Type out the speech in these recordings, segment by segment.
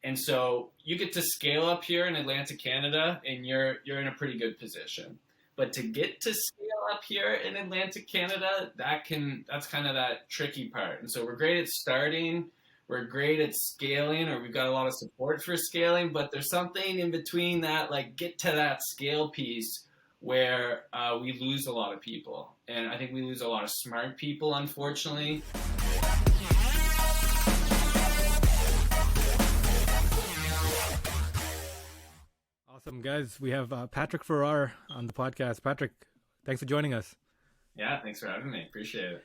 And so you get to scale up here in Atlantic Canada, and you're in a pretty good position. But to get to scale up here in Atlantic Canada, that's kind of that tricky part. And so we're great at starting, we're great at scaling, or we've got a lot of support for scaling, but there's something in between that, like get to that scale piece where we lose a lot of people. And I think we lose a lot of smart people, unfortunately. Awesome, guys. We have Patrick Farrar on the podcast. Patrick, thanks for joining us. Yeah, thanks for having me. Appreciate it.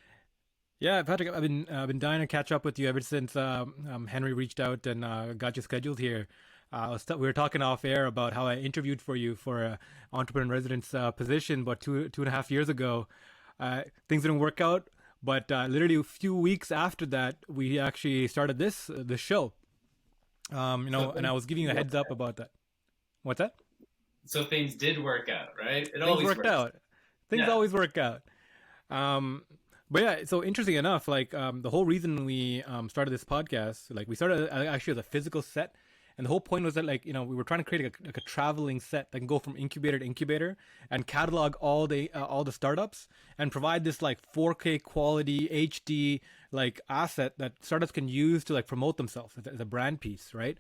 Yeah, Patrick, I've been dying to catch up with you ever since Henry reached out and got you scheduled here. We were talking off air about how I interviewed for you for an entrepreneur in residence position about two and a half years ago. Things didn't work out, but literally a few weeks after that, we actually started the show. And I was giving you a heads up about that. What's that? So things did work out, right? Things always worked out. Things always work out. But yeah, so interesting enough, like the whole reason we started this podcast, like we started actually as a physical set, and the whole point was that we were trying to create a traveling set that can go from incubator to incubator and catalog all the startups and provide this like 4K quality HD like asset that startups can use to like promote themselves as a brand piece, right?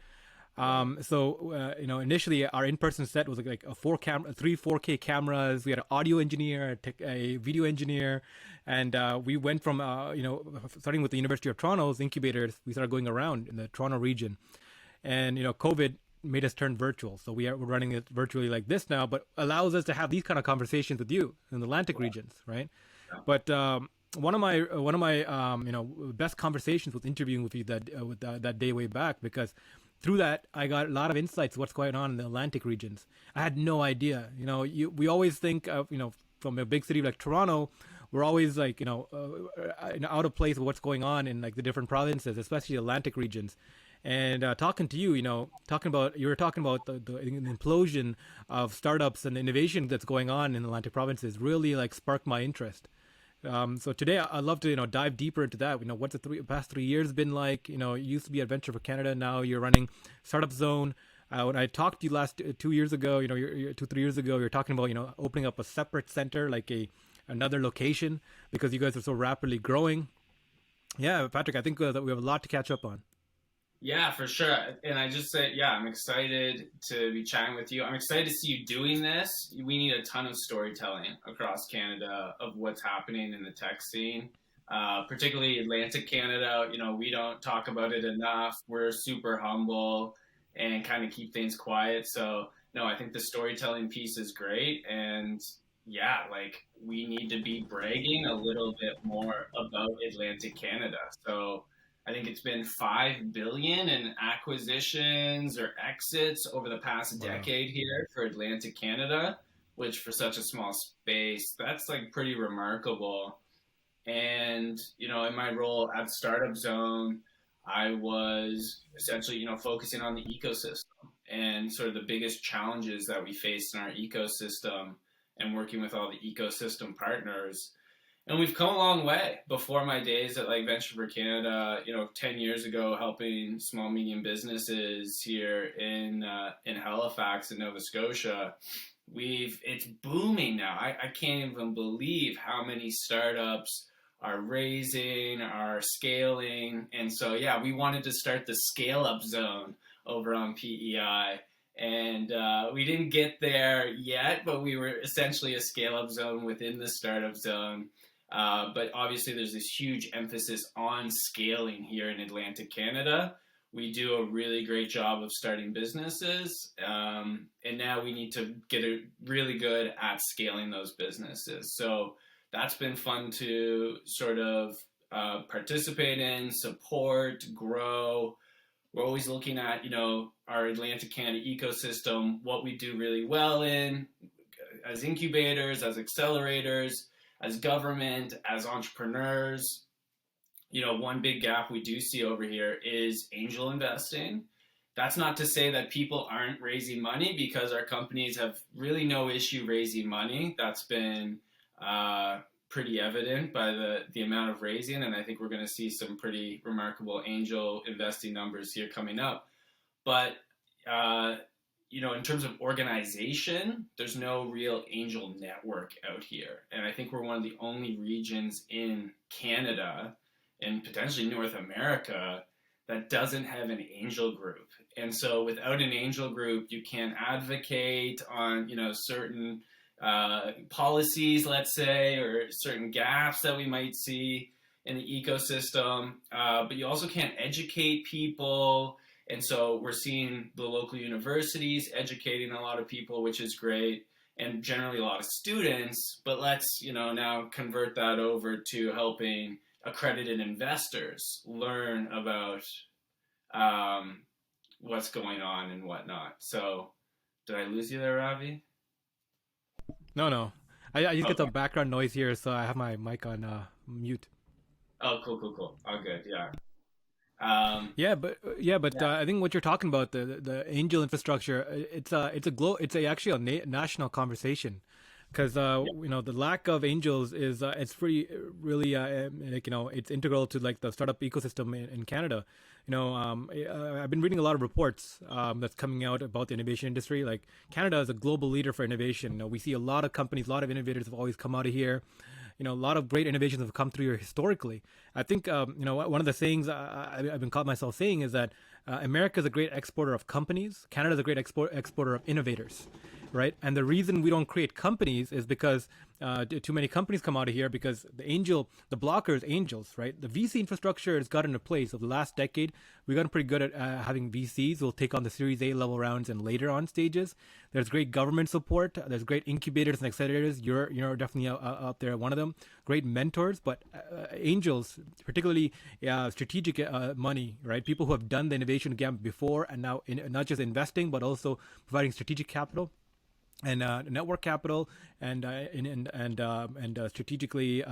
Initially our in-person set was like three 4K cameras. We had an audio engineer, a video engineer, and we went from, starting with the University of Toronto's incubators, we started going around in the Toronto region. And, COVID made us turn virtual. So we're running it virtually like this now, but allows us to have these kind of conversations with you in the Atlantic regions, right? Yeah. But one of my best conversations was interviewing with you that day way back, because through that, I got a lot of insights what's going on in the Atlantic regions. I had no idea. We always think of, from a big city like Toronto, we're always like, out of place with what's going on in like the different provinces, especially the Atlantic regions. And talking to you, you were talking about the implosion of startups and the innovation that's going on in the Atlantic provinces really like sparked my interest. So today I'd love to, dive deeper into that. What's the past 3 years been like? You used to be at Venture for Canada. Now you're running Startup Zone. When I talked to you last 2 years ago, 3 years ago, you're talking about, opening up a separate center, like another location, because you guys are so rapidly growing. Yeah, Patrick, I think that we have a lot to catch up on. Yeah, for sure. And I just said, I'm excited to be chatting with you. I'm excited to see you doing this. We need a ton of storytelling across Canada of what's happening in the tech scene, particularly Atlantic Canada. We don't talk about it enough. We're super humble and kind of keep things quiet. So, no, I think the storytelling piece is great. And we need to be bragging a little bit more about Atlantic Canada. So I think it's been $5 billion in acquisitions or exits over the past decade here for Atlantic Canada, which for such a small space, that's like pretty remarkable. And, in my role at Startup Zone, I was essentially, focusing on the ecosystem and sort of the biggest challenges that we faced in our ecosystem and working with all the ecosystem partners. And we've come a long way. Before my days at Venture for Canada, 10 years ago, helping small, medium businesses here in Halifax and Nova Scotia, it's booming now. I can't even believe how many startups are raising, are scaling. And so, we wanted to start the Scale Up Zone over on PEI. And we didn't get there yet, but we were essentially a scale-up zone within the startup zone. But obviously, there's this huge emphasis on scaling here in Atlantic Canada. We do a really great job of starting businesses, and now we need to get really good at scaling those businesses. So that's been fun to sort of participate in, support, grow. We're always looking at, our Atlantic Canada ecosystem, what we do really well in as incubators, as accelerators, as government, as entrepreneurs. One big gap we do see over here is angel investing. That's not to say that people aren't raising money, because our companies have really no issue raising money. That's been pretty evident by the amount of raising, and I think we're going to see some pretty remarkable angel investing numbers here coming up. But in terms of organization, there's no real angel network out here. And I think we're one of the only regions in Canada and potentially North America that doesn't have an angel group. And so without an angel group, you can't advocate on, certain policies, let's say, or certain gaps that we might see in the ecosystem. But you also can't educate people. And so we're seeing the local universities educating a lot of people, which is great, and generally a lot of students. But let's, now convert that over to helping accredited investors learn about what's going on and whatnot. So did I lose you there, Ravi? No. I just get Okay. some background noise here, so I have my mic on mute. Oh, cool. All good. Yeah. But I think what you're talking about, the angel infrastructure, it's actually a national conversation, because the lack of angels is it's pretty really it's integral to like the startup ecosystem in Canada. I've been reading a lot of reports that's coming out about the innovation industry. Like Canada is a global leader for innovation. We see a lot of companies, a lot of innovators have always come out of here. A lot of great innovations have come through here historically. I think one of the things I've been caught myself saying is that America is a great exporter of companies. Canada is a great exporter of innovators, right? And the reason we don't create companies is because too many companies come out of here, because the blocker is angels, right? The VC infrastructure has gotten into place over the last decade. We've gotten pretty good at having VCs who will take on the Series A level rounds and later on stages. There's great government support. There's great incubators and accelerators. You're definitely out there, one of them. Great mentors, but angels, particularly strategic money, right? People who have done the innovation gamut before and now not just investing, but also providing strategic capital and network capital and strategically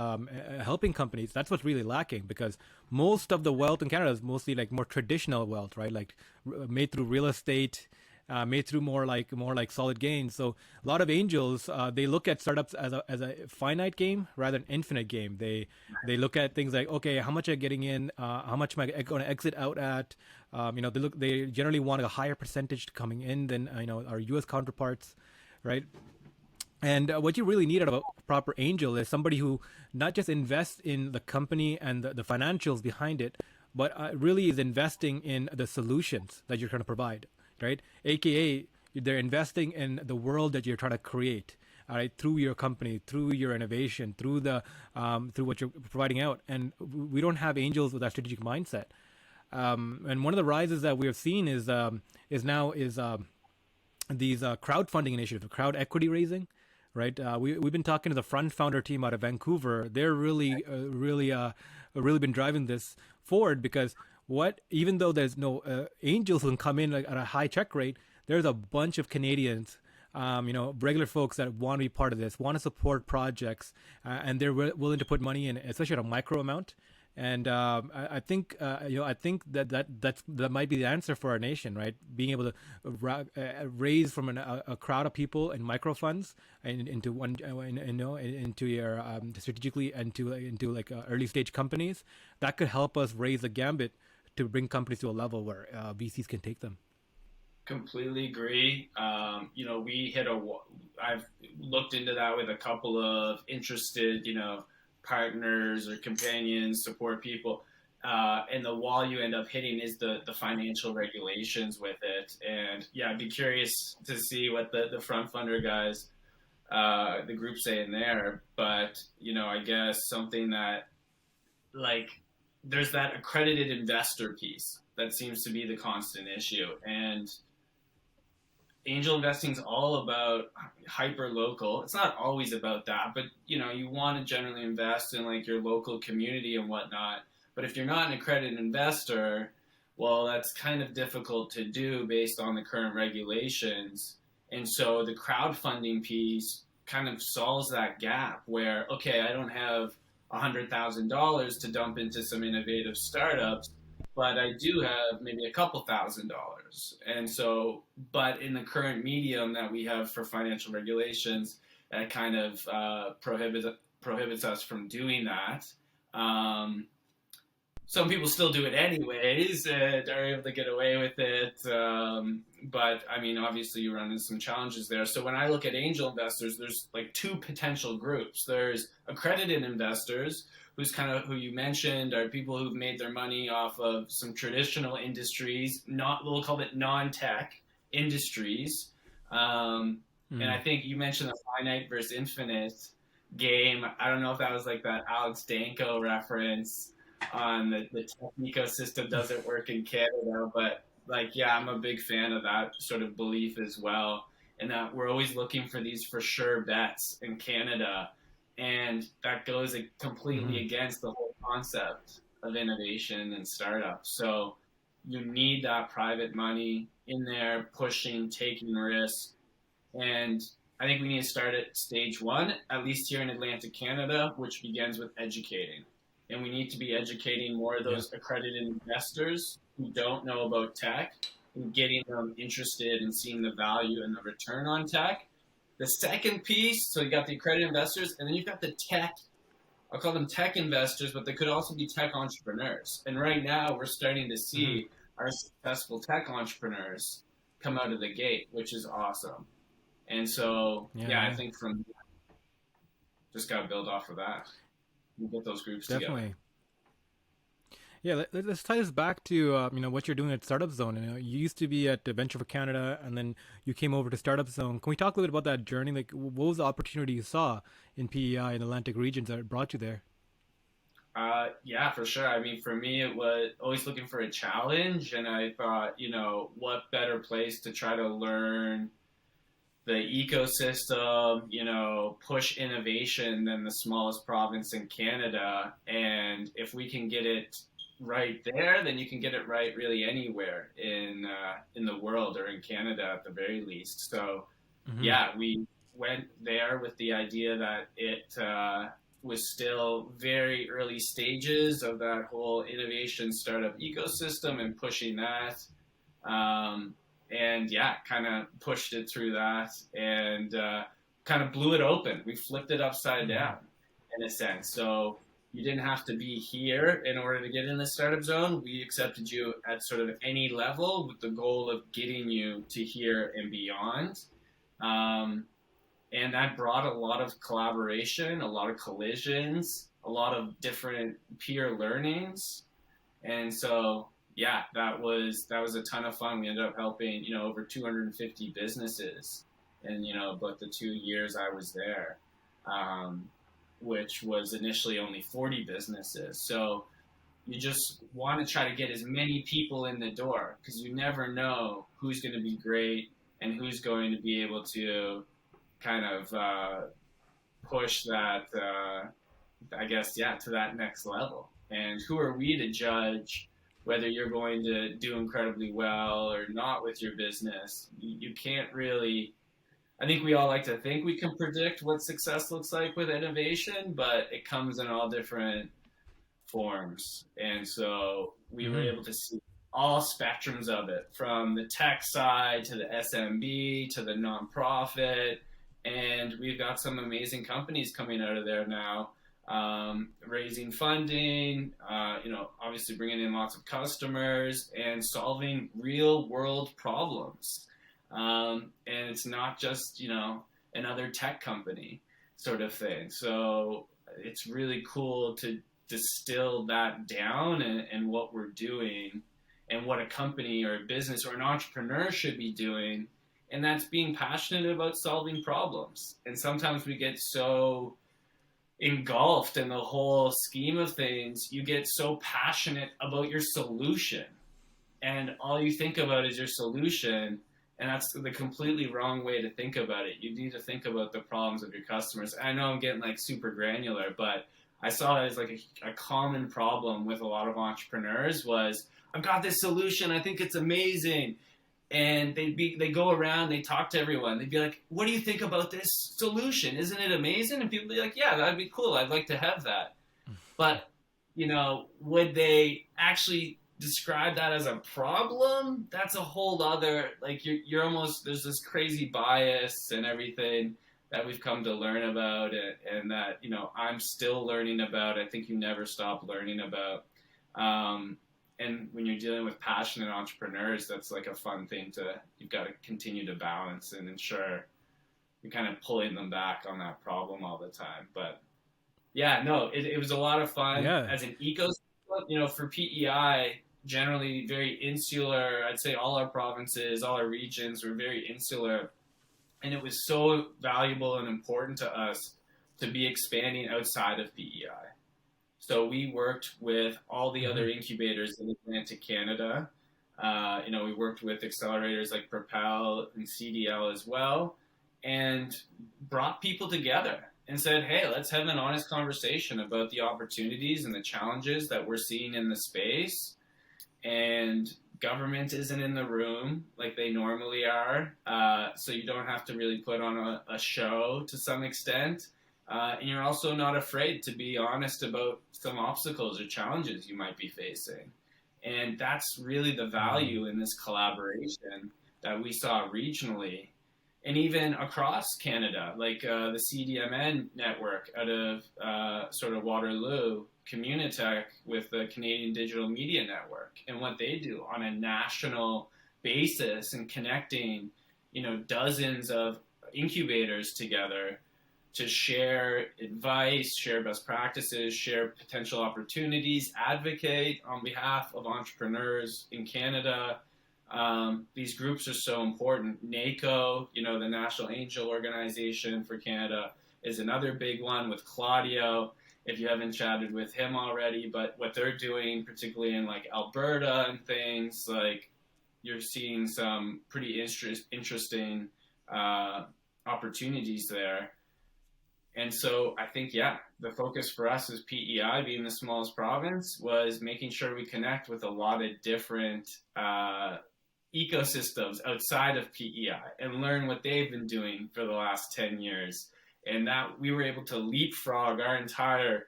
helping companies. That's what's really lacking, because most of the wealth in Canada is mostly like more traditional wealth, right? Like made through real estate, made through more like solid gains. So a lot of angels, they look at startups as a finite game rather than infinite game. They look at things like, okay, how much am I getting in? How much am I going to exit out at? They generally want a higher percentage coming in than our U.S. counterparts, right? And what you really need out of a proper angel is somebody who not just invests in the company and the financials behind it, but really is investing in the solutions that you're trying to provide, right? AKA, they're investing in the world that you're trying to create, all right, through your company, through your innovation, through what you're providing out. And we don't have angels with that strategic mindset. And one of the rises that we have seen is these crowdfunding initiatives, crowd equity raising, right? We've been talking to the Front Founder team out of Vancouver. They're really been driving this forward, because even though there's no angels who can come in like, at a high check rate, there's a bunch of Canadians, regular folks that want to be part of this, want to support projects, and they're willing to put money in, especially at a micro amount. And I think that might be the answer for our nation, right? Being able to raise from a crowd of people in micro funds and into into your strategically into like early stage companies that could help us raise the gambit to bring companies to a level where VCs can take them. Completely agree. I've looked into that with a couple of interested, partners or companions, support people. And the wall you end up hitting is the financial regulations with it. And yeah, I'd be curious to see what the front funder guys, the group say in there. But, I guess something that like there's that accredited investor piece that seems to be the constant issue. And angel investing is all about hyper local. It's not always about that, but you want to generally invest in like your local community and whatnot. But if you're not an accredited investor, well, that's kind of difficult to do based on the current regulations. And so the crowdfunding piece kind of solves that gap where, okay, I don't have $100,000 to dump into some innovative startups, but I do have maybe a couple $1,000. And so, but in the current medium that we have for financial regulations, that kind of prohibits us from doing that. some people still do it anyways and are able to get away with it. But I mean, obviously, you run into some challenges there. So when I look at angel investors, there's like two potential groups. There's accredited investors, who's kind of who you mentioned are people who've made their money off of some traditional industries, not we'll call it non-tech industries. And I think you mentioned the finite versus infinite game. I don't know if that was like that Alex Danko reference on the tech ecosystem doesn't work in Canada, but like, yeah, I'm a big fan of that sort of belief as well. And that we're always looking for these for sure bets in Canada. And that goes completely against the whole concept of innovation and startups. So you need that private money in there, pushing, taking risks. And I think we need to start at stage one, at least here in Atlantic Canada, which begins with educating. And we need to be educating more of those accredited investors who don't know about tech and getting them interested in seeing the value and the return on tech. The second piece, so you got the accredited investors, and then you've got the tech. I'll call them tech investors, but they could also be tech entrepreneurs. And right now, we're starting to see our successful tech entrepreneurs come out of the gate, which is awesome. And so, I think from just got to build off of that. You get those groups together. Yeah, let's tie this back to what you're doing at Startup Zone. You used to be at Venture for Canada, and then you came over to Startup Zone. Can we talk a little bit about that journey? Like, what was the opportunity you saw in PEI and Atlantic regions that brought you there? Yeah, for sure. I mean, for me, it was always looking for a challenge, and I thought, what better place to try to learn the ecosystem, push innovation than the smallest province in Canada. And if we can get it right there, then you can get it right really anywhere in the world, or in Canada at the very least. So, we went there with the idea that it was still very early stages of that whole innovation startup ecosystem and pushing that. And kind of pushed it through that and kind of blew it open. We flipped it upside down in a sense. So you didn't have to be here in order to get in the startup zone. We accepted you at sort of any level with the goal of getting you to here and beyond. And that brought a lot of collaboration, a lot of collisions, a lot of different peer learnings. And so that was a ton of fun. We ended up helping, over 250 businesses in, about the 2 years I was there, which was initially only 40 businesses. So you just want to try to get as many people in the door, because you never know who's going to be great and who's going to be able to kind of push that, to that next level. And who are we to judge whether you're going to do incredibly well or not with your business? You can't really, I think we all like to think we can predict what success looks like with innovation, but it comes in all different forms. And so we were able to see all spectrums of it, from the tech side to the SMB to the nonprofit. And we've got some amazing companies coming out of there now, raising funding, obviously bringing in lots of customers and solving real world problems. And it's not just, another tech company sort of thing. So it's really cool to distill that down and what we're doing and what a company or a business or an entrepreneur should be doing. And that's being passionate about solving problems. And sometimes we get so engulfed in the whole scheme of things, you get so passionate about your solution, and all you think about is your solution. And that's the completely wrong way to think about it. You need to think about the problems of your customers. I know I'm getting like super granular, but I saw it as like a common problem with a lot of entrepreneurs was, I've got this solution, I think it's amazing. And they go around, they talk to everyone. They'd be like, what do you think about this solution? Isn't it amazing? And people would be like, yeah, that'd be cool. I'd like to have that. But, would they actually describe that as a problem? That's a whole other, like, you're almost, there's this crazy bias and everything that we've come to learn about and that, I'm still learning about. I think you never stop learning about. And when you're dealing with passionate entrepreneurs, that's like a fun thing you've got to continue to balance and ensure you're kind of pulling them back on that problem all the time. But yeah, no, it was a lot of fun Yeah. as an ecosystem. For PEI, generally very insular. I'd say all our provinces, all our regions were very insular. And it was so valuable and important to us to be expanding outside of PEI. So we worked with all the other incubators in Atlantic Canada. We worked with accelerators like Propel and CDL as well, and brought people together and said, hey, let's have an honest conversation about the opportunities and the challenges that we're seeing in the space. And government isn't in the room like they normally are, so you don't have to really put on a show to some extent. And you're also not afraid to be honest about some obstacles or challenges you might be facing. And that's really the value in this collaboration that we saw regionally and even across Canada, like the CDMN network out of sort of Waterloo, Communitech with the Canadian Digital Media Network, and what they do on a national basis and connecting, dozens of incubators together to share advice, share best practices, share potential opportunities, advocate on behalf of entrepreneurs in Canada. These groups are so important. NACO, the National Angel Organization for Canada, is another big one with Claudio, if you haven't chatted with him already. But what they're doing, particularly in like Alberta and things, like you're seeing some pretty interesting opportunities there. And so I think, the focus for us as PEI, being the smallest province, was making sure we connect with a lot of different ecosystems outside of PEI and learn what they've been doing for the last 10 years. And that we were able to leapfrog our entire,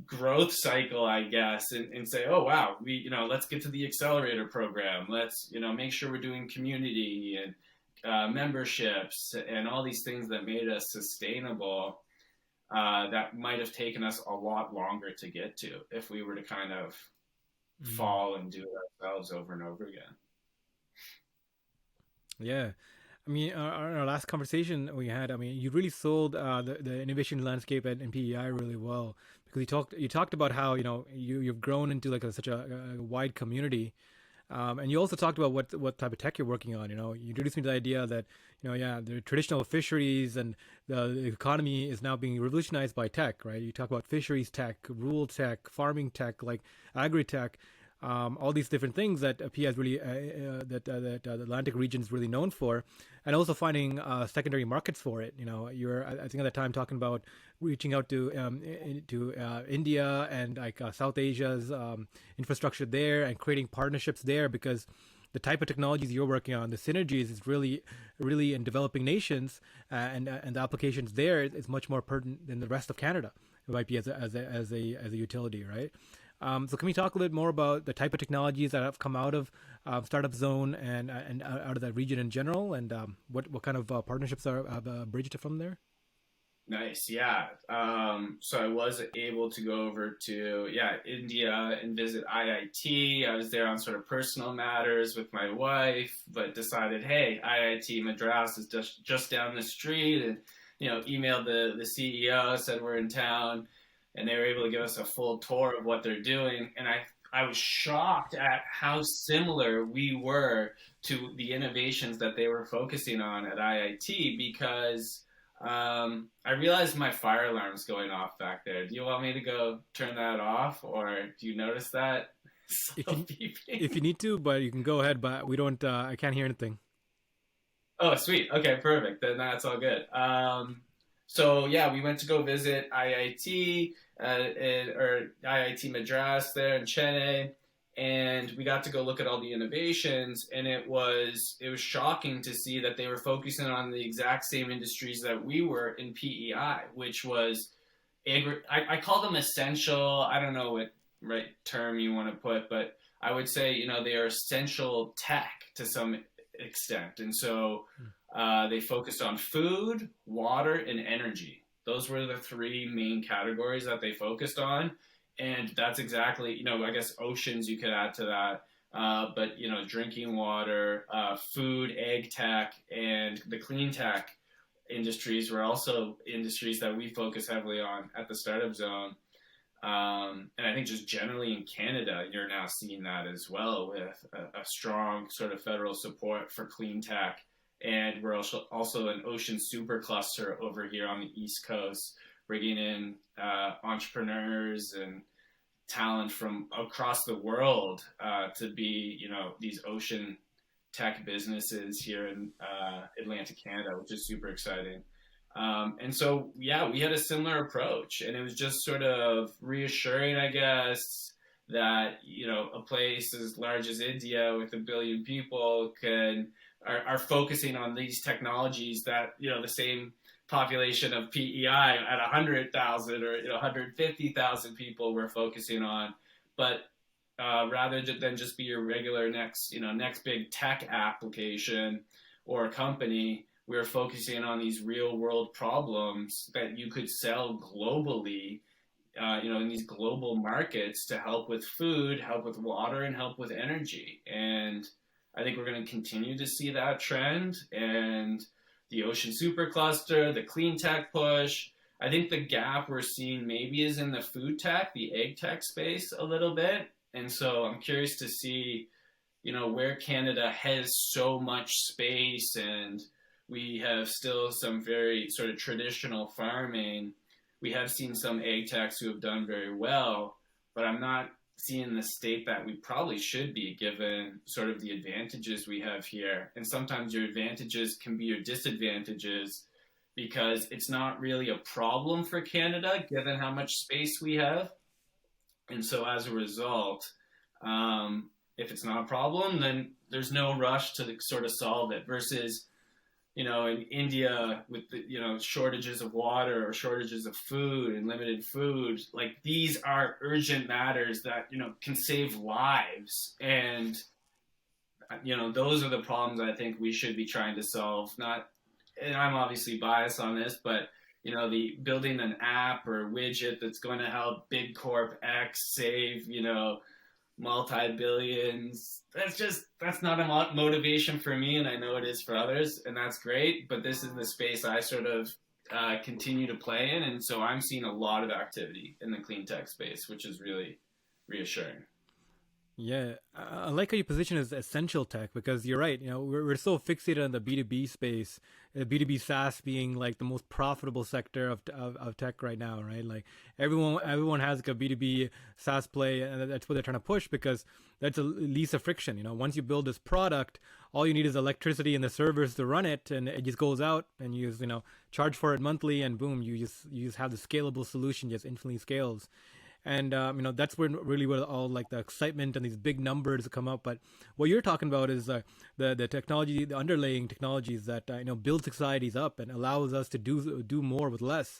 growth cycle, I guess, and say, oh, wow, let's get to the accelerator program. Let's, make sure we're doing community and memberships and all these things that made us sustainable, that might have taken us a lot longer to get to if we were to kind of fall and do it ourselves over and over again. Yeah. I mean, our last conversation we had, I mean, you really sold the innovation landscape in PEI really well, because you talked about how you've grown into like such a wide community. And you also talked about what type of tech you're working on. You introduced me to the idea that, the traditional fisheries and the economy is now being revolutionized by tech, right? You talk about fisheries tech, rural tech, farming tech, like agri-tech, all these different things that PEI is really, that the Atlantic region is really known for, and also finding secondary markets for it. You're, I think at the time, talking about reaching out to India and like South Asia's infrastructure there and creating partnerships there, because the type of technologies you're working on, the synergies is really in developing nations, and the applications there is much more pertinent than the rest of Canada. It might be as a utility, right? So can we talk a little bit more about the type of technologies that have come out of Startup Zone and out of that region in general, and what kind of partnerships have bridged from there? Nice, yeah. So I was able to go over to India and visit IIT. I was there on sort of personal matters with my wife, but decided, hey, IIT Madras is just down the street, and emailed the CEO, said we're in town. And they were able to give us a full tour of what they're doing. And I was shocked at how similar we were to the innovations that they were focusing on at IIT, because I realized my fire alarm's going off back there. Do you want me to go turn that off, or do you notice that? If you need to, but you can go ahead, but we don't, I can't hear anything. Oh, sweet. Okay, perfect. Then that's all good. So we went to go visit IIT or IIT Madras there in Chennai, and we got to go look at all the innovations. And it was shocking to see that they were focusing on the exact same industries that we were in PEI, which was I call them essential. I don't know what right term you want to put, but I would say they are essential tech to some extent. And so they focused on food, water, and energy. Those were the three main categories that they focused on. And that's exactly, I guess oceans you could add to that. But drinking water, food, ag tech, and the clean tech industries were also industries that we focus heavily on at the startup zone. And I think just generally in Canada, you're now seeing that as well with a strong sort of federal support for clean tech. And we're also an ocean supercluster over here on the East Coast, bringing in entrepreneurs and talent from across the world to be, these ocean tech businesses here in Atlantic Canada, which is super exciting. And so, yeah, we had a similar approach, and it was just sort of reassuring, I guess, that a place as large as India with 1 billion people are focusing on these technologies that the same population of PEI at 100,000 or 150,000 people we're focusing on, but rather than just be your regular next big tech application or company, we're focusing on these real world problems that you could sell globally, in these global markets to help with food, help with water, and help with energy. And I think we're going to continue to see that trend. And the ocean supercluster, the clean tech push. I think the gap we're seeing maybe is in the food tech, the egg tech space a little bit. And so I'm curious to see, where Canada has so much space and we have still some very sort of traditional farming. We have seen some egg techs who have done very well, but I'm not seeing the state that we probably should be given sort of the advantages we have here. And sometimes your advantages can be your disadvantages because it's not really a problem for Canada given how much space we have. And so as a result, if it's not a problem, then there's no rush to sort of solve it versus in India with the, shortages of water or shortages of food and limited food, like these are urgent matters that, can save lives. And, those are the problems I think we should be trying to solve. Not, and I'm obviously biased on this, but, the building an app or widget that's going to help big corp X save, multi-billions, that's not a motivation for me, and I know it is for others, and that's great, but this is the space I sort of continue to play in, and so I'm seeing a lot of activity in the clean tech space, which is really reassuring. Yeah, I like how you position it as essential tech because you're right. We're so fixated on the B2B space, B2B SaaS being like the most profitable sector of tech right now, right? Like everyone has like a B2B SaaS play, and that's what they're trying to push because that's the least of friction. Once you build this product, all you need is electricity and the servers to run it, and it just goes out, and you just, charge for it monthly, and boom, you just have the scalable solution, just infinitely scales. And that's where all like the excitement and these big numbers come up. But what you're talking about is the technology, the underlying technologies that build societies up and allows us to do more with less.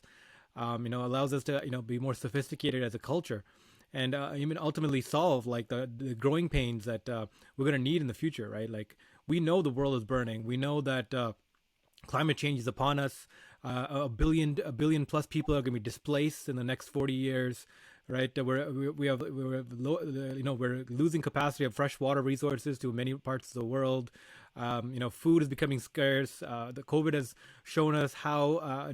Allows us to be more sophisticated as a culture, and even ultimately solve like the growing pains that we're going to need in the future. Right? Like we know the world is burning. We know that climate change is upon us. A billion plus people are going to be displaced in the next 40 years. Right, we're losing capacity of fresh water resources to many parts of the world. Food is becoming scarce. The COVID has shown us how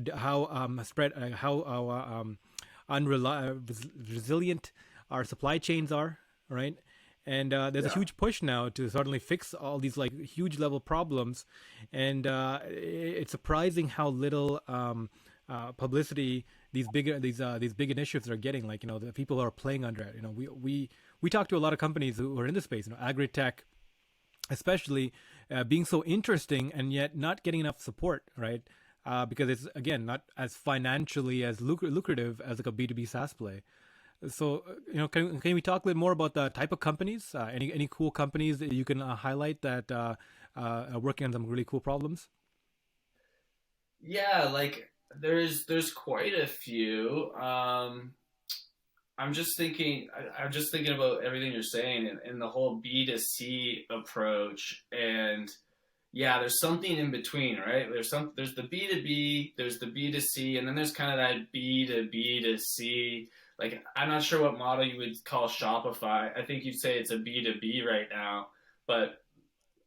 resilient our supply chains are. Right, and there's a huge push now to suddenly fix all these like huge level problems, and it's surprising how little publicity these big initiatives are getting. Like the people who are playing under it. We talk to a lot of companies who are in this space. Agri-tech, especially, being so interesting and yet not getting enough support, right? Because it's again not as financially as lucrative as like a B2B SaaS play. So can we talk a little more about the type of companies? Any cool companies that you can highlight that are working on some really cool problems? Yeah, like there's quite a few. I'm just thinking about everything you're saying and the whole B2C approach, and yeah, there's something in between, right? There's the B2B, there's the B2C, and then there's kind of that B2B2C. like I'm not sure what model you would call Shopify. I think you'd say it's a B2B right now, but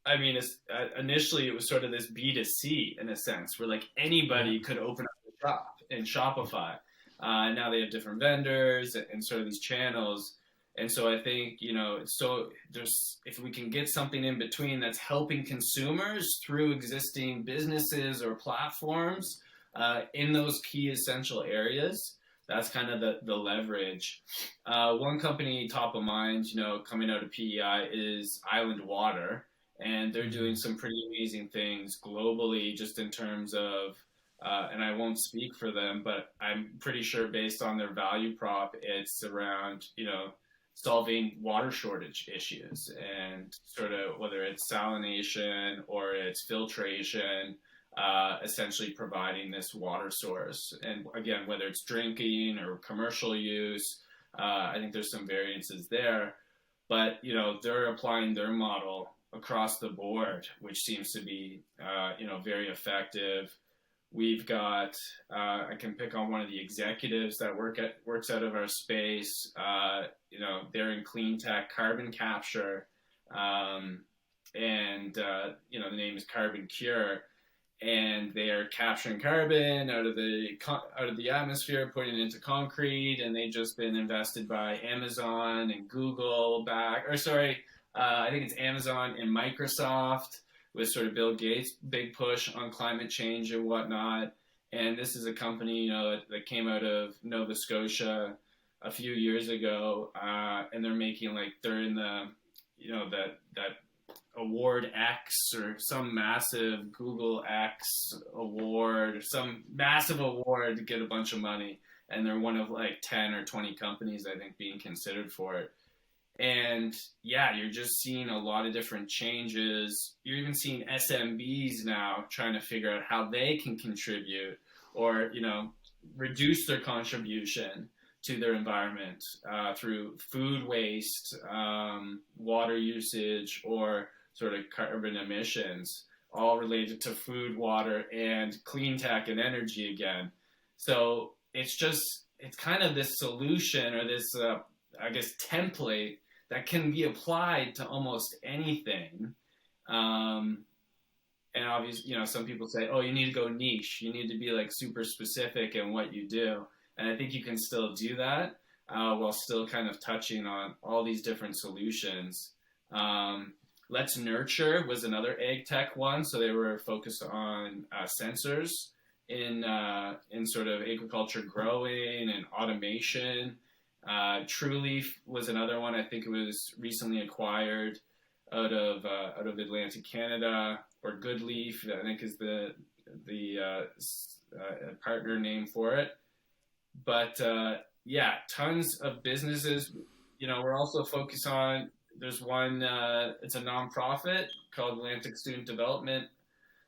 I mean, initially it was sort of this B2C in a sense, where like Yeah. anybody could open up a shop in Shopify. And now they have different vendors and sort of these channels. And so I think, so there's, if we can get something in between that's helping consumers through existing businesses or platforms in those key essential areas, that's kind of the leverage. One company top of mind, coming out of PEI is Island Water, and they're doing Mhm. some pretty amazing things globally, just in terms of, and I won't speak for them, but I'm pretty sure based on their value prop, it's around, solving water shortage issues and sort of whether it's salination or it's filtration, essentially providing this water source. And again, whether it's drinking or commercial use, I think there's some variances there. But they're applying their model across the board, which seems to be very effective. We've got I can pick on one of the executives that works out of our space. They're in cleantech carbon capture, and the name is Carbon Cure, and they are capturing carbon out of the atmosphere, putting it into concrete, and they've just been invested by Amazon and Google back, or sorry, I think it's Amazon and Microsoft with sort of Bill Gates' big push on climate change and whatnot. And this is a company, that came out of Nova Scotia a few years ago, and they're making like they're in the, that award X or some massive Google X award, or some massive award to get a bunch of money. And they're one of like 10 or 20 companies, I think, being considered for it. And yeah, you're just seeing a lot of different changes. You're even seeing SMBs now trying to figure out how they can contribute or, reduce their contribution to their environment through food waste, water usage, or sort of carbon emissions, all related to food, water, and clean tech and energy again. So it's kind of this solution or this, I guess, template that can be applied to almost anything. Um, and obviously, some people say, oh, you need to go niche. You need to be like super specific in what you do. And I think you can still do that while still kind of touching on all these different solutions. Let's Nurture was another ag tech one. So they were focused on sensors in sort of agriculture growing and automation. TrueLeaf was another one. I think it was recently acquired out of Atlantic Canada, or Goodleaf, I think is the partner name for it. But yeah, tons of businesses. We're also focused on. There's one. It's a nonprofit called Atlantic Student Development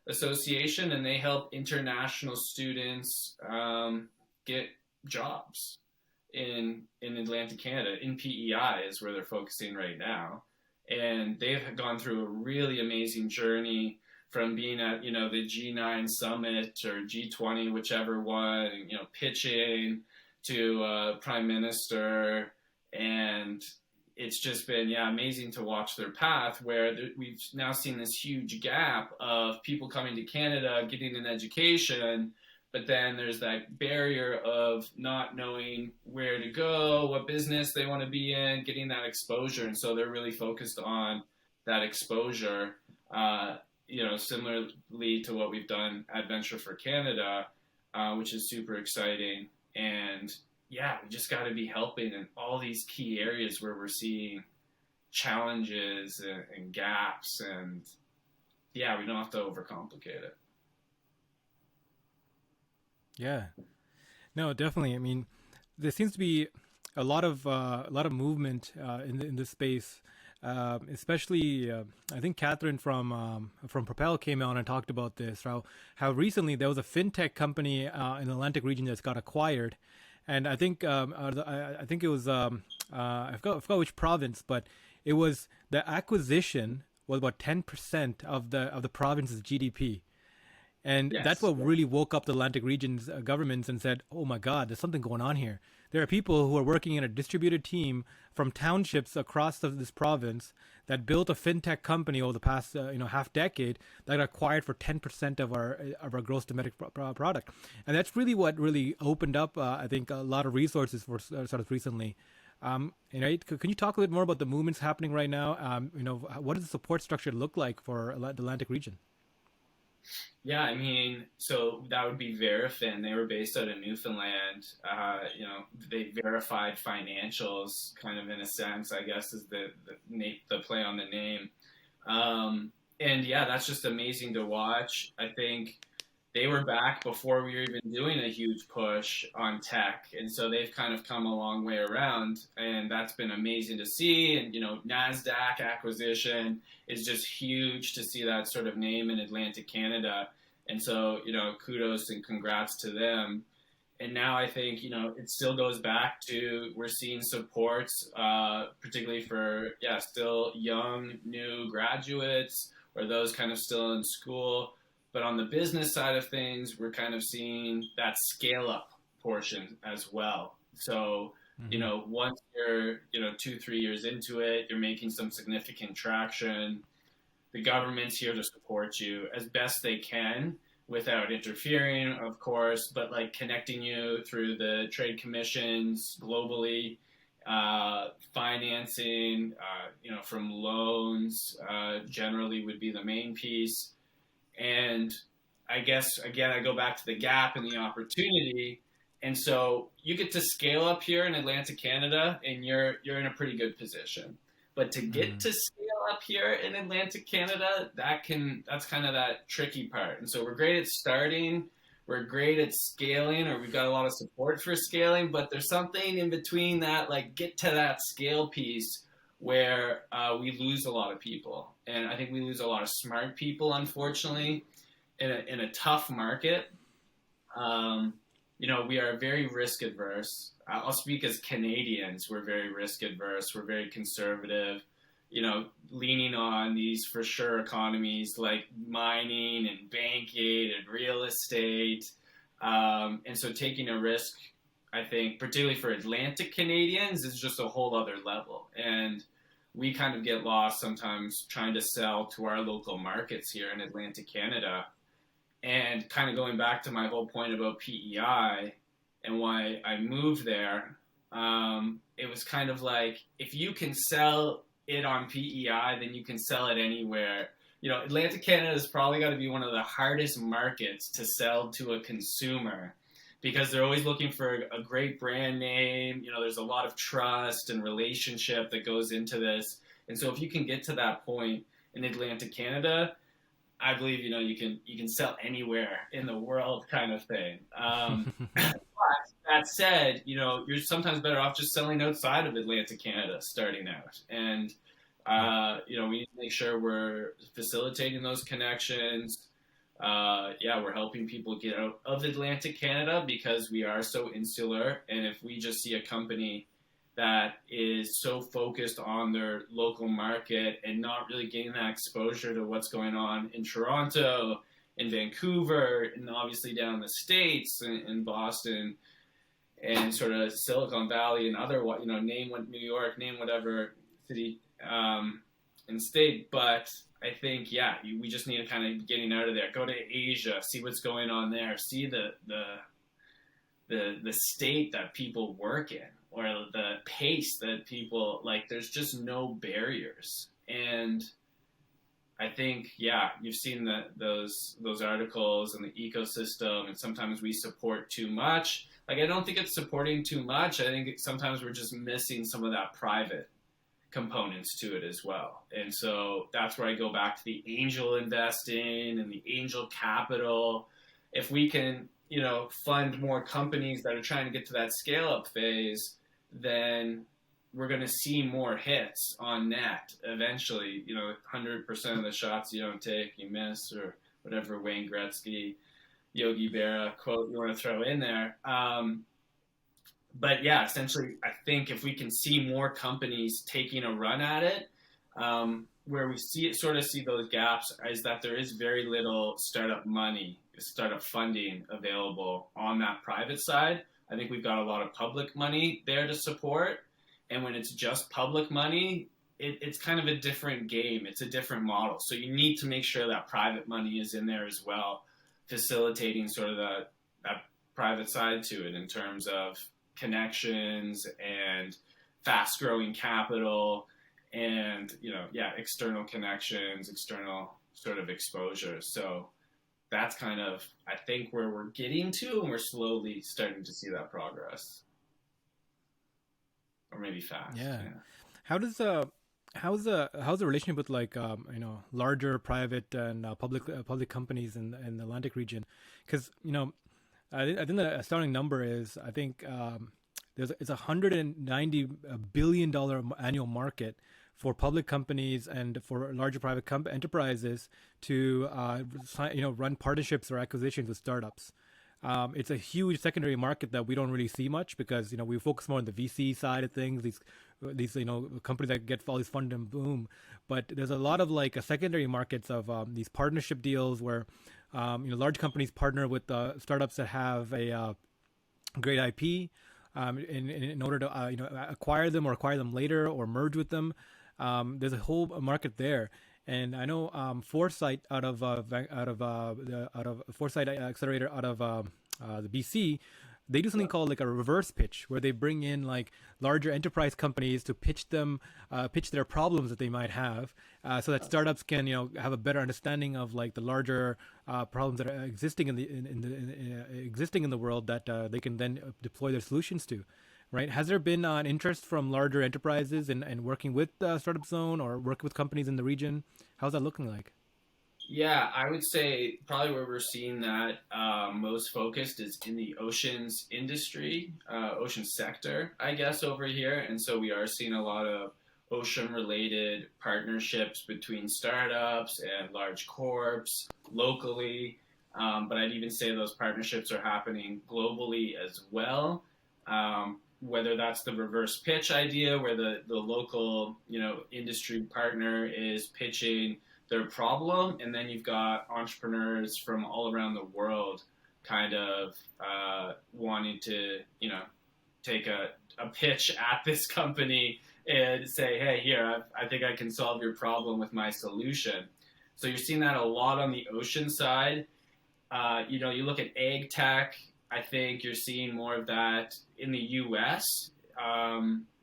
Association, and they help international students get jobs in Atlantic Canada. In PEI is where they're focusing right now, and they've gone through a really amazing journey from being at the G9 summit or G20, whichever one, and, pitching to prime minister, and it's just been amazing to watch their path where we've now seen this huge gap of people coming to Canada getting an education, but then there's that barrier of not knowing where to go, what business they want to be in, getting that exposure, and so they're really focused on that exposure. Similarly to what we've done at Venture for Canada, which is super exciting. And yeah, we just got to be helping in all these key areas where we're seeing challenges and gaps. And yeah, we don't have to overcomplicate it. Yeah. No, definitely. I mean, there seems to be a lot of movement in this space. Especially, I think Catherine from Propel came on and talked about this. How recently there was a fintech company in the Atlantic region that's got acquired, and I think I think it was I forgot which province, but it was the acquisition was about 10% of the province's GDP. And that's Yes. what really woke up the Atlantic region's governments and said, "Oh my God, there's something going on here. there are people who are working in a distributed team from townships across this province that built a fintech company over the past half decade that got acquired for 10% of our gross domestic product, and that's really what really opened up I think a lot of resources for startups recently. Can you talk a little bit more about the movements happening right now? What does the support structure look like for the Atlantic region? Yeah, I mean, so that would be Verifin. They were based out of Newfoundland. They verified financials, kind of in a sense, I guess, is the play on the name. And yeah, that's just amazing to watch. I think they were back before we were even doing a huge push on tech, and so they've kind of come a long way around, and that's been amazing to see. And NASDAQ acquisition is just huge to see that sort of name in Atlantic Canada, and so kudos and congrats to them. And now I think it still goes back to we're seeing supports, particularly for still young new graduates or those kind of still in school. But on the business side of things, we're kind of seeing that scale up portion as well. So, once you're, 2-3 years into it, you're making some significant traction. The government's here to support you as best they can without interfering, of course, but like connecting you through the trade commissions globally, financing, from loans, generally would be the main piece. And I guess, again, I go back to the gap and the opportunity. And so you get to scale up here in Atlantic Canada, and you're in a pretty good position. But to get to scale up here in Atlantic Canada, that's kind of that tricky part. And so we're great at starting, we're great at scaling, or we've got a lot of support for scaling, but there's something in between that, like get to that scale piece where we lose a lot of people. And I think we lose a lot of smart people, unfortunately, in a tough market. We are very risk adverse. I'll speak as Canadians. We're very risk adverse. We're very conservative, leaning on these for sure economies like mining and banking and real estate. And so taking a risk, I think, particularly for Atlantic Canadians, is just a whole other level. And we kind of get lost sometimes trying to sell to our local markets here in Atlantic Canada. And kind of going back to my whole point about PEI and why I moved there, it was kind of like, if you can sell it on PEI, then you can sell it anywhere. Atlantic Canada is probably got to be one of the hardest markets to sell to a consumer, because they're always looking for a great brand name. There's a lot of trust and relationship that goes into this. And so if you can get to that point in Atlantic Canada, I believe, you can sell anywhere in the world, kind of thing. But that said, you're sometimes better off just selling outside of Atlantic Canada starting out. And, we need to make sure we're facilitating those connections. We're helping people get out of Atlantic Canada because we are so insular. And if we just see a company that is so focused on their local market and not really getting that exposure to what's going on in Toronto, in Vancouver, and obviously down in the States, in Boston, and sort of Silicon Valley and other, name what New York, name whatever city and state. But I think, we just need to kind of getting out of there. Go to Asia, see what's going on there, see the state that people work in, or the pace that people like. There's just no barriers. And I think, you've seen those articles and the ecosystem, and sometimes we support too much. Like, I don't think it's supporting too much. I think sometimes we're just missing some of that private components to it as well. And so that's where I go back to the angel investing and the angel capital. If we can, fund more companies that are trying to get to that scale up phase, then we're going to see more hits on net eventually. 100% of the shots you don't take, you miss, or whatever Wayne Gretzky, Yogi Berra quote you want to throw in there. But essentially, I think if we can see more companies taking a run at it, where we see those gaps is that there is very little startup money, startup funding available on that private side, I think we've got a lot of public money there to support. And when it's just public money, it's kind of a different game. It's a different model. So you need to make sure that private money is in there as well, facilitating sort of that private side to it in terms of connections and fast growing capital and, external connections, external sort of exposure. So that's kind of, I think, where we're getting to, and we're slowly starting to see that progress, or maybe fast. Yeah. Yeah. How does how's the relationship with like larger private and public companies in the Atlantic region? Because I think the astounding number is I think it's $190 billion annual market for public companies and for larger private enterprises to run partnerships or acquisitions with startups. It's a huge secondary market that we don't really see much because we focus more on the VC side of things. These companies that get all these fund and boom, but there's a lot of like a secondary markets of these partnership deals where large companies partner with startups that have a great IP in order to acquire them or acquire them later or merge with them. There's a whole market there. And I know Foresight out of Foresight Accelerator out of the BC, they do something called like a reverse pitch, where they bring in like larger enterprise companies to pitch their problems that they might have, so that startups can have a better understanding of like the larger problems that are existing existing in the world that they can then deploy their solutions to. Right? Has there been an interest from larger enterprises in working with Startup Zone or working with companies in the region? How's that looking like? Yeah, I would say probably where we're seeing that most focused is in the oceans industry, ocean sector, I guess, over here. And so we are seeing a lot of ocean related partnerships between startups and large corps locally. But I'd even say those partnerships are happening globally as well. Whether that's the reverse pitch idea, where the local industry partner is pitching their problem, and then you've got entrepreneurs from all around the world kind of wanting to take a pitch at this company and say, hey, here, I think I can solve your problem with my solution. So you're seeing that a lot on the ocean side. You look at agtech. I think you're seeing more of that in the U.S.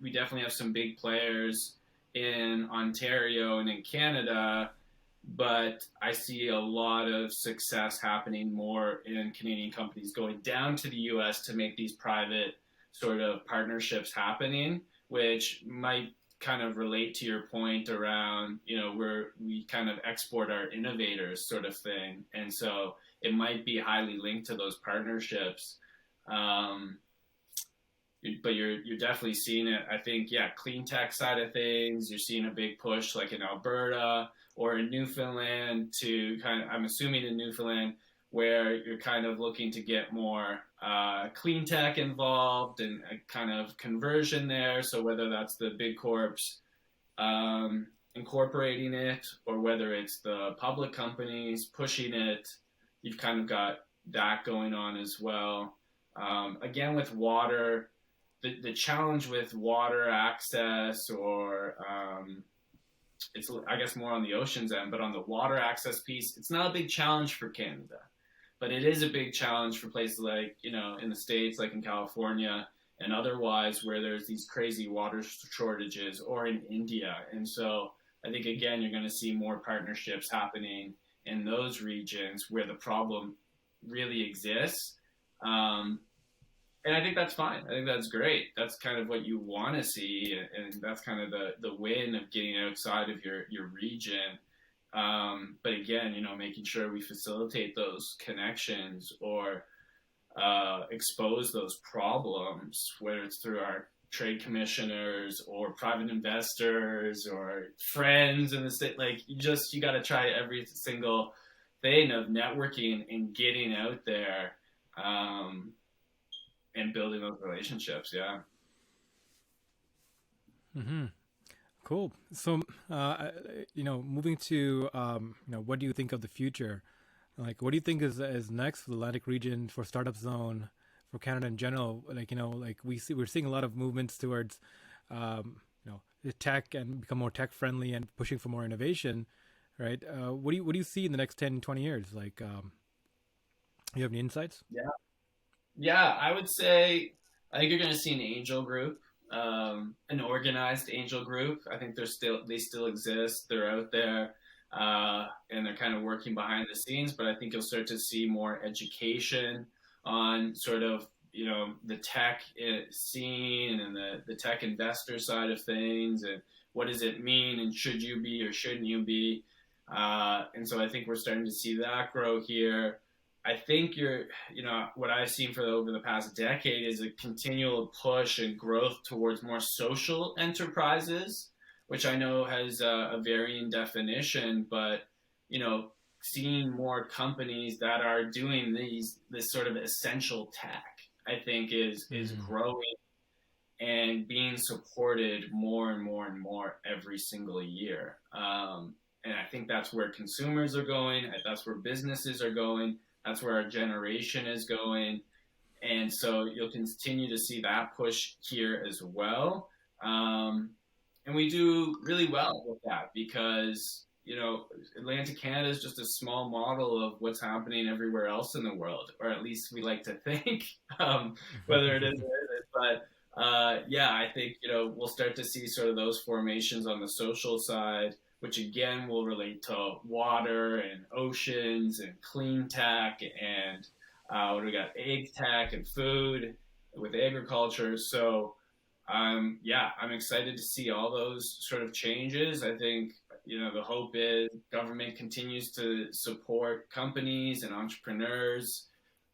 We definitely have some big players in Ontario and in Canada, but I see a lot of success happening more in Canadian companies going down to the U.S. to make these private sort of partnerships happening, which might kind of relate to your point around, where we kind of export our innovators sort of thing. And so it might be highly linked to those partnerships. But you're definitely seeing it. I think, cleantech side of things, you're seeing a big push like in Alberta or in Newfoundland I'm assuming in Newfoundland, where you're kind of looking to get more cleantech involved and a kind of conversion there. So whether that's the big corps incorporating it or whether it's the public companies pushing it, you've kind of got that going on as well. Again, with water, the challenge with water access or it's, I guess, more on the oceans end, but on the water access piece, it's not a big challenge for Canada. But it is a big challenge for places like, in the States, like in California and otherwise, where there's these crazy water shortages, or in India. And so I think, again, you're going to see more partnerships happening in those regions where the problem really exists. And I think that's fine. I think that's great. That's kind of what you want to see. And that's kind of the win of getting outside of your region. But again, making sure we facilitate those connections or expose those problems, whether it's through our trade commissioners or private investors or friends in the state. Like you got to try every single thing of networking and getting out there and building those relationships. Yeah. Mm-hmm. Cool. So, moving to, what do you think of the future? Like, what do you think is next for the Atlantic region, for Startup Zone, for Canada in general. Like, like we're seeing a lot of movements towards, the tech and become more tech friendly and pushing for more innovation, right? What do you see in the next 10, 20 years? Like, you have any insights? Yeah, I would say I think you're going to see an angel group, an organized angel group. I think they still exist. They're out there, and they're kind of working behind the scenes. But I think you'll start to see more education on sort of the tech scene and the tech investor side of things, and what does it mean, and should you be or shouldn't you be? And so I think we're starting to see that grow here. I think what I've seen for over the past decade is a continual push and growth towards more social enterprises, which I know has a varying definition, but seeing more companies that are doing this sort of essential tech, I think is growing and being supported more and more and more every single year. And I think that's where consumers are going. That's where businesses are going. That's where our generation is going. And so you'll continue to see that push here as well. And we do really well with that because, Atlantic Canada is just a small model of what's happening everywhere else in the world, or at least we like to think, whether it is or isn't. But yeah, I think, we'll start to see sort of those formations on the social side, which again will relate to water and oceans and clean tech and what do we got? Agtech and food with agriculture. So yeah, I'm excited to see all those sort of changes. I think, the hope is government continues to support companies and entrepreneurs.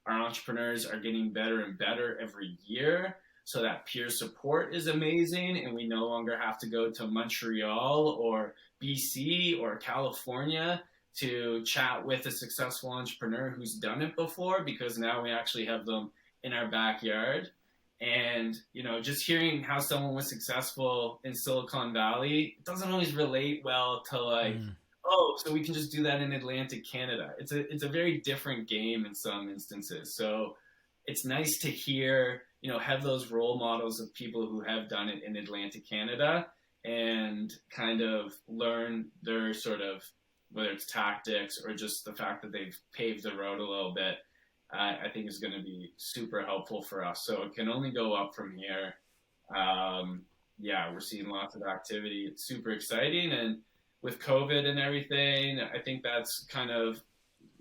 Our entrepreneurs are getting better and better every year. So that peer support is amazing, and we no longer have to go to Montreal or BC or California to chat with a successful entrepreneur who's done it before, because now we actually have them in our backyard. And, just hearing how someone was successful in Silicon Valley, it doesn't always relate well to oh, so we can just do that in Atlantic Canada. It's a very different game in some instances. So it's nice to hear, have those role models of people who have done it in Atlantic Canada and kind of learn their sort of, whether it's tactics or just the fact that they've paved the road a little bit, I think is going to be super helpful for us. So it can only go up from here. Yeah, we're seeing lots of activity. It's super exciting. And with COVID and everything, I think that's kind of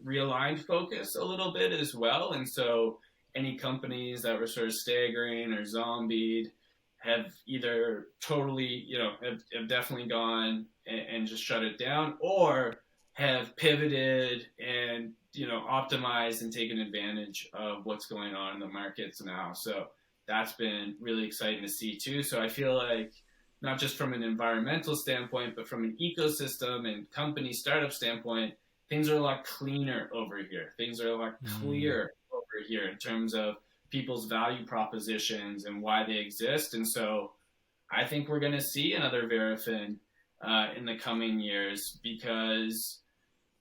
realigned focus a little bit as well. And so any companies that were sort of staggering or zombied have either totally, have definitely gone and just shut it down, or have pivoted and, optimized and taken advantage of what's going on in the markets now. So that's been really exciting to see too. So I feel like not just from an environmental standpoint, but from an ecosystem and company startup standpoint, things are a lot cleaner over here. Things are a lot clearer over here in terms of people's value propositions and why they exist. And so I think we're going to see another Verifin in the coming years, because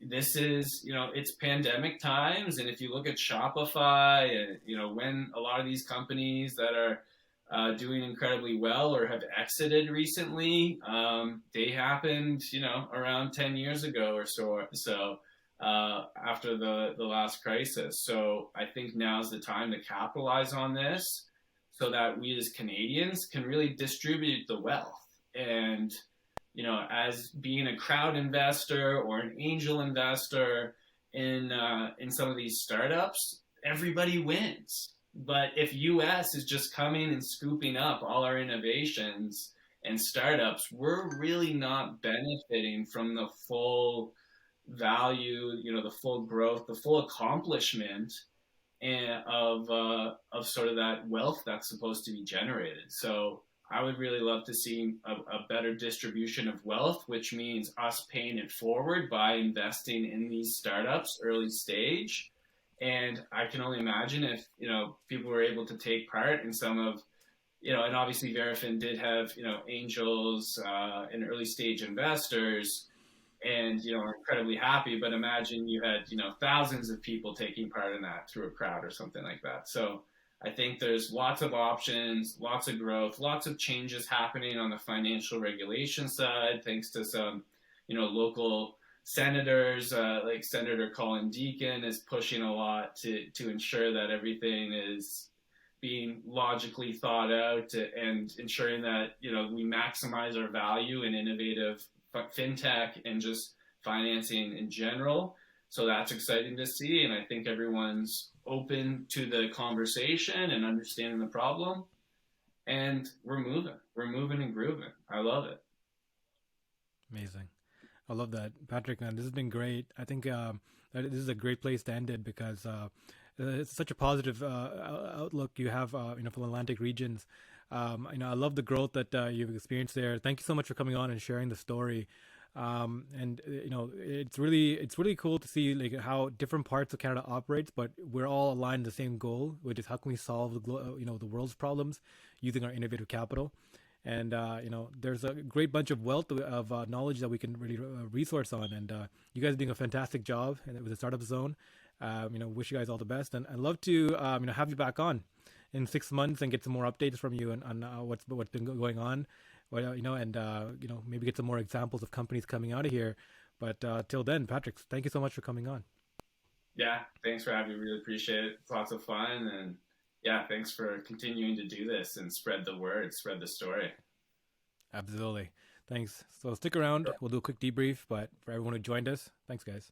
this is, it's pandemic times. And if you look at Shopify and, when a lot of these companies that are doing incredibly well or have exited recently, they happened, around 10 years ago or so. So after the last crisis. So I think now's the time to capitalize on this so that we as Canadians can really distribute the wealth. And, as being a crowd investor or an angel investor in some of these startups, everybody wins. But if US is just coming and scooping up all our innovations and startups, we're really not benefiting from the full value, the full growth, the full accomplishment of sort of that wealth that's supposed to be generated. So I would really love to see a better distribution of wealth, which means us paying it forward by investing in these startups early stage. And I can only imagine if, people were able to take part in some of, and obviously Verifin did have, angels and early stage investors, and are incredibly happy. But imagine you had thousands of people taking part in that through a crowd or something like that. So I think there's lots of options, lots of growth, lots of changes happening on the financial regulation side, thanks to some, local senators, like Senator Colin Deacon is pushing a lot to ensure that everything is being logically thought out and ensuring that, we maximize our value in innovative fintech and just financing in general. So that's exciting to see. And I think everyone's open to the conversation and understanding the problem. And we're moving and grooving. I love it. Amazing. I love that, Patrick. Man, this has been great. I think that this is a great place to end it because it's such a positive outlook you have, for the Atlantic regions. I love the growth that you've experienced there. Thank you so much for coming on and sharing the story. And it's really cool to see like how different parts of Canada operates, but we're all aligned in the same goal, which is how can we solve the world's problems using our innovative capital. And there's a great bunch of wealth of knowledge that we can really resource on. And you guys are doing a fantastic job with the startup zone. Wish you guys all the best, and I'd love to have you back on in 6 months and get some more updates from you on what's been going on. Well, and maybe get some more examples of companies coming out of here. But till then, Patrick, thank you so much for coming on. Yeah, thanks for having me. Really appreciate it. It's lots of fun, and yeah, thanks for continuing to do this and spread the word, spread the story. Absolutely. Thanks. So stick around. We'll do a quick debrief, but for everyone who joined us, thanks, guys.